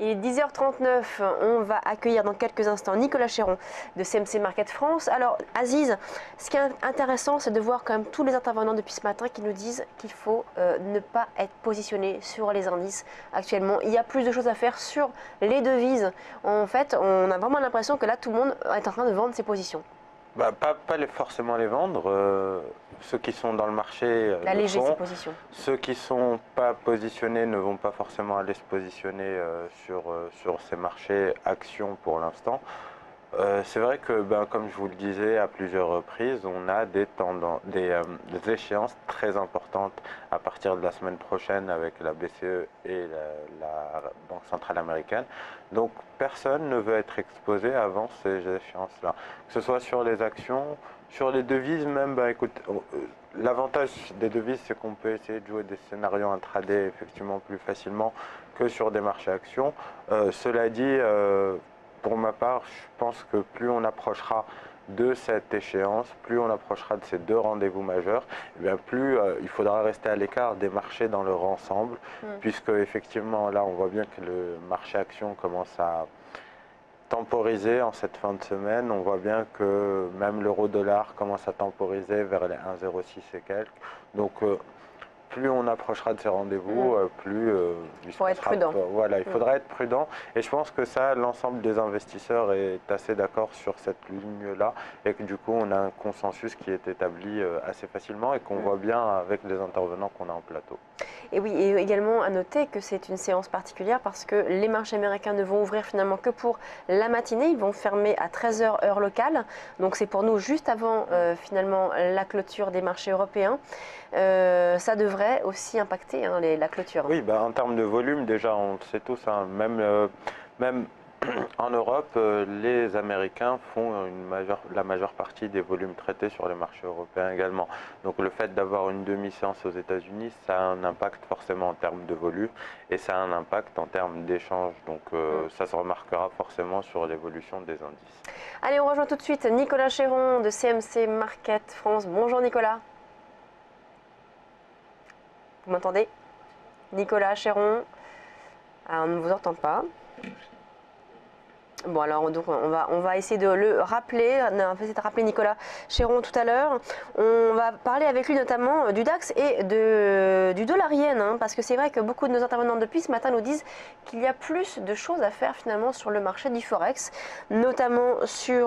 Il est 10h39, on va accueillir dans quelques instants Nicolas Chéron de CMC Market France. Alors Aziz, ce qui est intéressant, c'est de voir quand même tous les intervenants depuis ce matin qui nous disent qu'il faut ne pas être positionné sur les indices actuellement. Il y a plus de choses à faire sur les devises. En fait, on a vraiment l'impression que là, tout le monde est en train de vendre ses positions. Bah, pas forcément les vendre. Ceux qui sont dans le marché le Alléger ses font. positions. Ceux qui ne sont pas positionnés ne vont pas forcément aller se positionner sur ces marchés actions pour l'instant. C'est vrai que, comme je vous le disais à plusieurs reprises, on a des échéances très importantes à partir de la semaine prochaine avec la BCE et la Banque centrale américaine. Donc personne ne veut être exposé avant ces échéances-là. Que ce soit sur les actions, sur les devises même, l'avantage des devises, c'est qu'on peut essayer de jouer des scénarios intraday effectivement plus facilement que sur des marchés actions. Cela dit, pour ma part, je pense que plus on approchera de cette échéance, plus on approchera de ces deux rendez-vous majeurs, et bien plus il faudra rester à l'écart des marchés dans leur ensemble, puisque effectivement là on voit bien que le marché action commence à temporiser en cette fin de semaine. On voit bien que même l'euro-dollar commence à temporiser vers les 1,06 et quelques. Donc plus on approchera de ces rendez-vous, plus il faut être prudent. Voilà, il faudra être prudent. Et je pense que ça, l'ensemble des investisseurs est assez d'accord sur cette ligne-là, et que du coup, on a un consensus qui est établi assez facilement et qu'on voit bien avec les intervenants qu'on a en plateau. Et oui, et également à noter que c'est une séance particulière parce que les marchés américains ne vont ouvrir finalement que pour la matinée. Ils vont fermer à 13h heure locale. Donc c'est pour nous juste avant finalement la clôture des marchés européens. Ça devrait aussi impacter la clôture. Oui, en termes de volume, déjà, on le sait tous, hein, même en Europe, les Américains font la majeure partie des volumes traités sur les marchés européens également. Donc le fait d'avoir une demi-séance aux États-Unis, ça a un impact forcément en termes de volume et ça a un impact en termes d'échange. Donc ça se remarquera forcément sur l'évolution des indices. Allez, on rejoint tout de suite Nicolas Chéron de CMC Market France. Bonjour Nicolas. Vous m'entendez? Nicolas Chéron. Ah, on ne vous entend pas. Bon alors donc on va essayer de le rappeler, on a essayé de rappeler Nicolas Chéron tout à l'heure. On va parler avec lui notamment du DAX et du dollar yen, parce que c'est vrai que beaucoup de nos intervenants depuis ce matin nous disent qu'il y a plus de choses à faire finalement sur le marché du Forex, notamment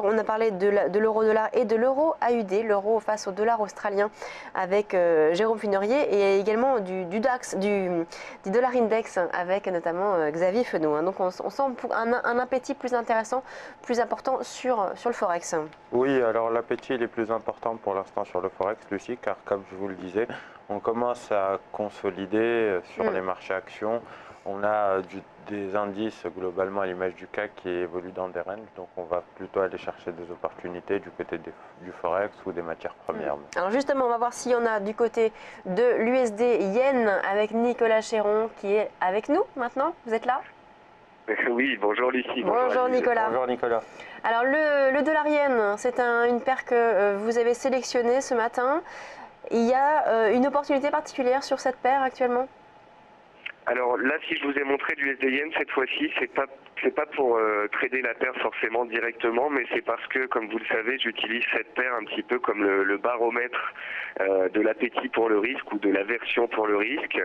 on a parlé de l'euro-dollar et de l'euro AUD, l'euro face au dollar australien avec Jérôme Funerier, et également du DAX, du dollar index avec notamment Xavier Fenot. Donc on sent un appétit plus intéressant, plus important sur le Forex. Oui, alors l'appétit est plus important pour l'instant sur le Forex, Lucie, car comme je vous le disais, on commence à consolider sur les marchés actions. On a des indices globalement à l'image du CAC qui évoluent dans des ranges, donc on va plutôt aller chercher des opportunités du côté du Forex ou des matières premières. Alors justement, on va voir s'il y en a du côté de l'USD Yen avec Nicolas Chéron qui est avec nous maintenant. Vous êtes là? Oui, bonjour Lucie. Bonjour Nicolas. Bonjour Nicolas. Alors le dollar yen, c'est une paire que vous avez sélectionnée ce matin. Il y a une opportunité particulière sur cette paire actuellement? Alors là, si je vous ai montré du USD Yen cette fois-ci, c'est pas pour trader la paire forcément directement, mais c'est parce que, comme vous le savez, j'utilise cette paire un petit peu comme le baromètre de l'appétit pour le risque ou de l'aversion pour le risque.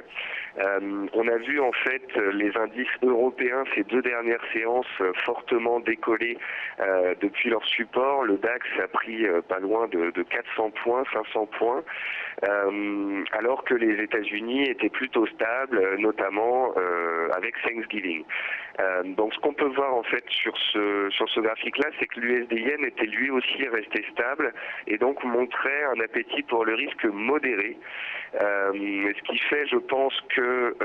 On a vu en fait les indices européens ces deux dernières séances fortement décoller depuis leur support. Le DAX a pris pas loin de 400 points, 500 points, alors que les États-Unis étaient plutôt stables, notamment avec Thanksgiving. Donc ce qu'on peut voir en fait sur ce graphique-là, c'est que l'USD Yen était lui aussi resté stable et donc montrait un appétit pour le risque modéré. Ce qui fait, je pense que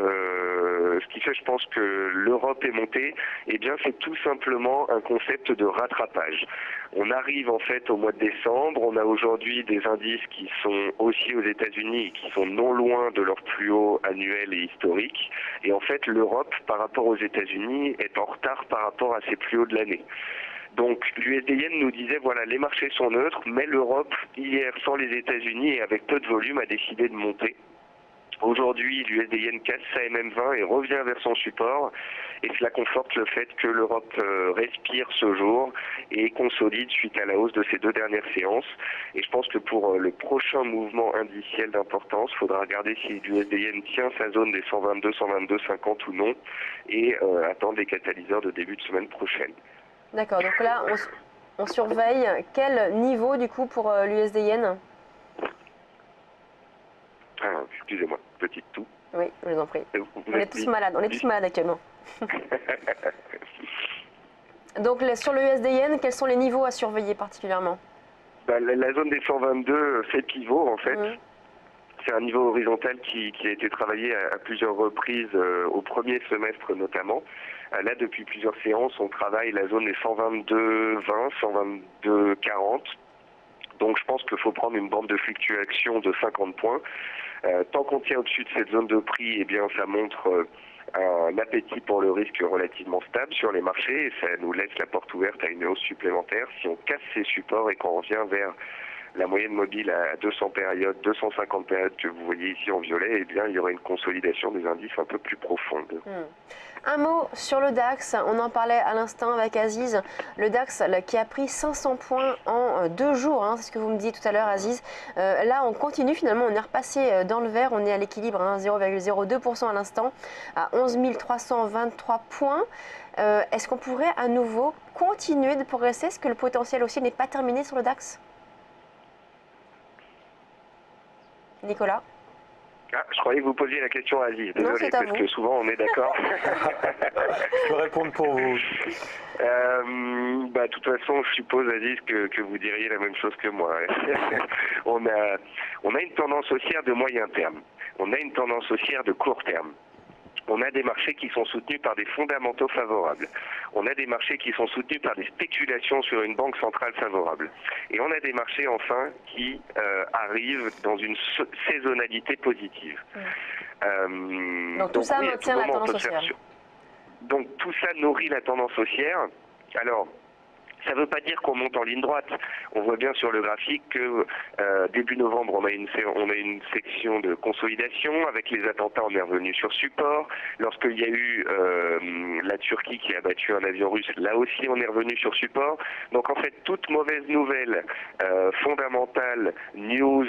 l'Europe est montée, eh bien c'est tout simplement un concept de rattrapage. On arrive en fait au mois de décembre, on a aujourd'hui des indices qui sont aussi aux États-Unis et qui sont non loin de leur plus haut annuel et historique. Et en fait, l'Europe, par rapport aux États-Unis, est en retard par rapport à ses plus hauts de l'année. Donc l'USD Yen nous disait, voilà, les marchés sont neutres, mais l'Europe, hier, sans les États-Unis et avec peu de volume, a décidé de monter. Aujourd'hui, l'USD Yen casse sa MM20 et revient vers son support. Et cela conforte le fait que l'Europe respire ce jour et consolide suite à la hausse de ces 2 dernières séances. Et je pense que pour le prochain mouvement indiciel d'importance, il faudra regarder si l'USD Yen tient sa zone des 122, 122,50 ou non et attendre les catalyseurs de début de semaine prochaine. D'accord, donc là, on surveille quel niveau du coup pour l'USD Yen? Ah, excusez-moi, petite toux. Oui, je vous en prie. Vous On est tous malades actuellement. Donc sur le USD Yen, quels sont les niveaux à surveiller particulièrement? La zone des 122 fait pivot en fait. C'est un niveau horizontal qui a été travaillé à plusieurs reprises au premier semestre notamment. Là, depuis plusieurs séances, on travaille la zone des 122,20, 122,40. Donc je pense qu'il faut prendre une bande de fluctuation de 50 points. Tant qu'on tient au-dessus de cette zone de prix, eh bien, ça montre un appétit pour le risque relativement stable sur les marchés et ça nous laisse la porte ouverte à une hausse supplémentaire. Si on casse ces supports et qu'on revient vers la moyenne mobile à 200 périodes, 250 périodes que vous voyez ici en violet, eh bien, il y aura une consolidation des indices un peu plus profonde. Un mot sur le DAX, on en parlait à l'instant avec Aziz, le DAX qui a pris 500 points en 2 jours, hein, c'est ce que vous me disiez tout à l'heure Aziz. Là on continue finalement, on est repassé dans le vert, on est à l'équilibre, 0,02% à l'instant, à 11 323 points. Est-ce qu'on pourrait à nouveau continuer de progresser? Est-ce que le potentiel aussi n'est pas terminé sur le DAX? Nicolas? Ah, je croyais que vous posiez la question à Aziz. Désolé, parce que souvent on est d'accord. Je peux répondre pour vous. De toute façon, je suppose, Aziz, que vous diriez la même chose que moi. on a une tendance haussière de moyen terme. On a une tendance haussière de court terme. On a des marchés qui sont soutenus par des fondamentaux favorables. On a des marchés qui sont soutenus par des spéculations sur une banque centrale favorable. Et on a des marchés, enfin, qui arrivent dans une saisonnalité positive. Donc tout ça maintient la tendance haussière. Donc tout ça nourrit la tendance haussière. Alors, ça ne veut pas dire qu'on monte en ligne droite. On voit bien sur le graphique que début novembre, on a une section de consolidation. Avec les attentats, on est revenu sur support. Lorsqu'il y a eu la Turquie qui a battu un avion russe, là aussi, on est revenu sur support. Donc en fait, toute mauvaise nouvelle fondamentale, news,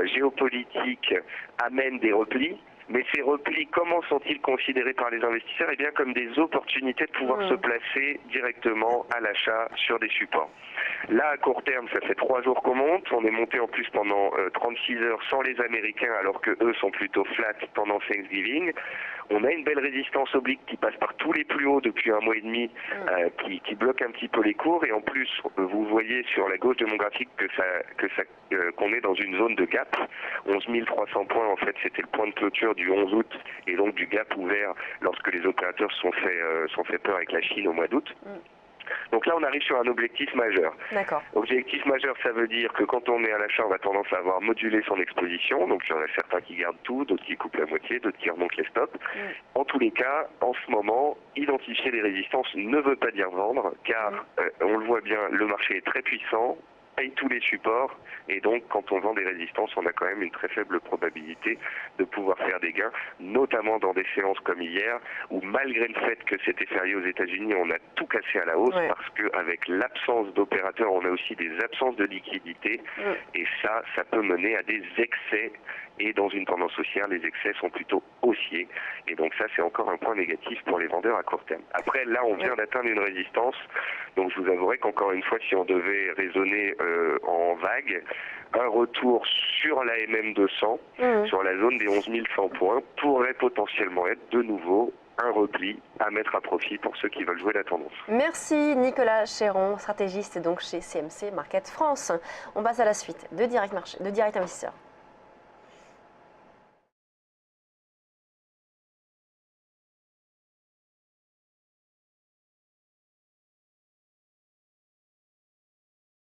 géopolitique, amène des replis. Mais ces replis, comment sont-ils considérés par les investisseurs? Eh bien, comme des opportunités de pouvoir se placer directement à l'achat sur des supports. Là, à court terme, ça fait 3 jours qu'on monte. On est monté en plus pendant 36 heures sans les Américains, alors que eux sont plutôt flat pendant Thanksgiving. On a une belle résistance oblique qui passe par tous les plus hauts depuis 1 mois et demi, qui bloque un petit peu les cours. Et en plus, vous voyez sur la gauche de mon graphique qu'on est dans une zone de gap. 11 300 points, en fait, c'était le point de clôture du 11 août et donc du gap ouvert lorsque les opérateurs sont fait peur avec la Chine au mois d'août. Donc là, on arrive sur un objectif majeur. D'accord. Objectif majeur, ça veut dire que quand on est à l'achat, on va tendance à avoir modulé son exposition. Donc il y en a certains qui gardent tout, d'autres qui coupent la moitié, d'autres qui remontent les stops. En tous les cas, en ce moment, identifier les résistances ne veut pas dire vendre, car on le voit bien, le marché est très puissant, paye tous les supports, et donc quand on vend des résistances, on a quand même une très faible probabilité de pouvoir faire des gains, notamment dans des séances comme hier, où malgré le fait que c'était férié aux États-Unis, on a tout cassé à la hausse, parce qu'avec l'absence d'opérateurs, on a aussi des absences de liquidité, et ça peut mener à des excès, et dans une tendance haussière, les excès sont plutôt haussiers, et donc ça c'est encore un point négatif pour les vendeurs à court terme. Après, là on vient d'atteindre une résistance, donc je vous avouerai qu'encore une fois, si on devait raisonner en vague, un retour sur la MM200, sur la zone des 11 100 points, pourrait potentiellement être de nouveau un repli à mettre à profit pour ceux qui veulent jouer la tendance. Merci Nicolas Chéron, stratégiste donc chez CMC Market France. On passe à la suite de Direct Investisseur.